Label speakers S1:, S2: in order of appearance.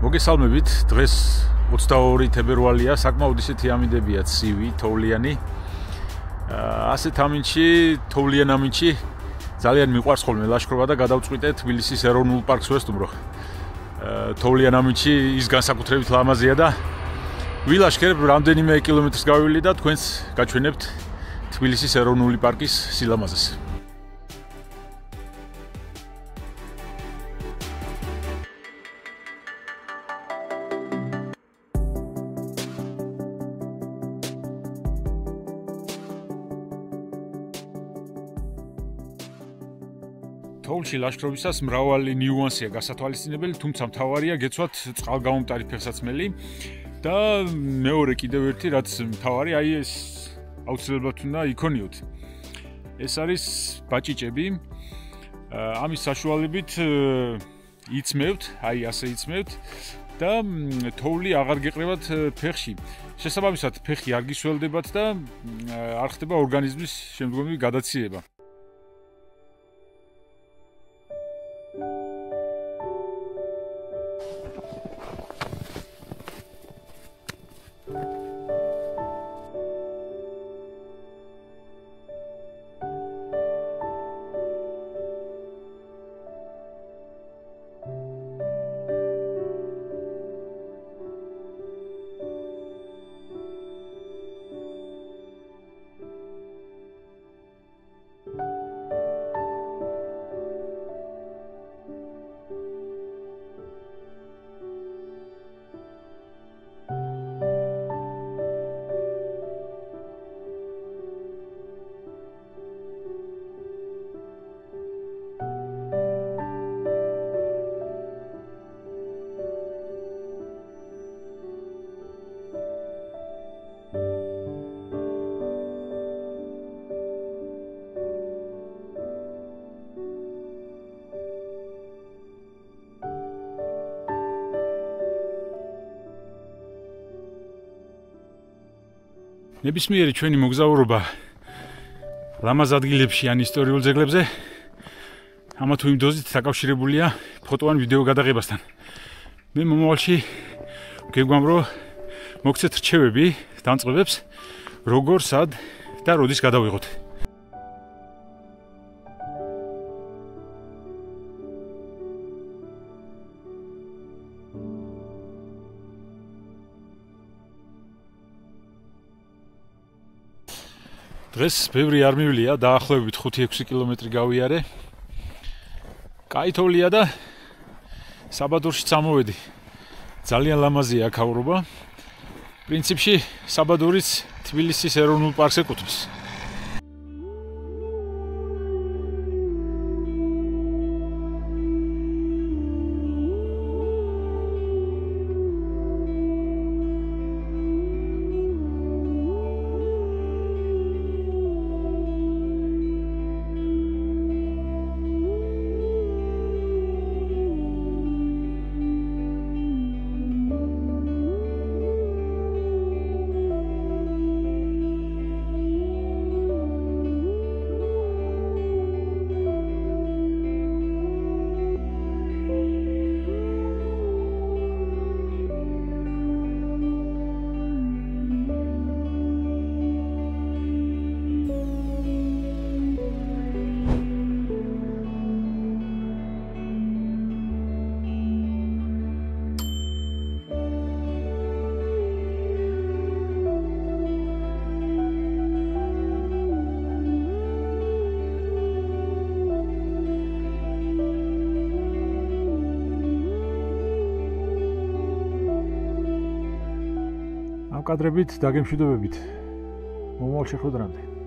S1: მოგესალმებით, დღეს 22 თებერვალია, საკმაოდ ისეთი ამინდებია ცივი, თოვლიანი. ასეთ ამინდში, თოვლიან ამინდში ძალიან მიყვარს ხოლმე ლაშქრობა და გადავწყვიტე თბილისის ეროვნულ პარკს ვესტუმრო. თოვლიან ამინდში ის განსაკუთრებით ლამაზია და ვილაშქრებ რამდენიმე კილომეტრს გავივალი და თქვენს გაჩვენებთ თბილისის ეროვნული პარკის სილამაზეს. თოვლში ლაშქრობისას მრავალი ნიუანსია გასათვალისწინებელი, თუმცა მთავარია გეცვათ წყალგამომტარი ფეხსაცმელი და მეორე კიდევ ერთი რაც მთავარი, აი ეს აუცილებლად უნდა იქონიოთ. ეს არის ბაჭიჭები. ამის საშუალებით იცმევთ, აი ასე იცმევთ და თოვლი აღარ გეყრებათ ფეხში. შესაბამისად, ფეხი არ გისველდებათ და არ ხდება ორგანიზმის შემდგომი გადაცილება. ნებისმიერი ჩვენი მოგზაურობა ლამაზ ადგილებში ან ისტორიულ ძეგლებზე ამა თუ იმ დოზით დაკავშირებულია ფოტო ან ვიდეო გადაღებასთან. მე მომავალში გეგმავ რომ მოგცეთ რჩევები დამწყებებს როგორ, სად და როდის გადავიღოთ. დღეს ბევრი არ მივლია, დაახლოებით 5-6 კილომეტრი გავიარე. კაი თოვლია და საბადორში წამოვედი. ძალიან ლამაზია აქ აურობა. პრინციპში საბადორის თბილისის ეროვნულ პარკს ეკუთვნის. ამ კადრებით დაგემშვიდობებით. მომავალ შეხვედრამდე.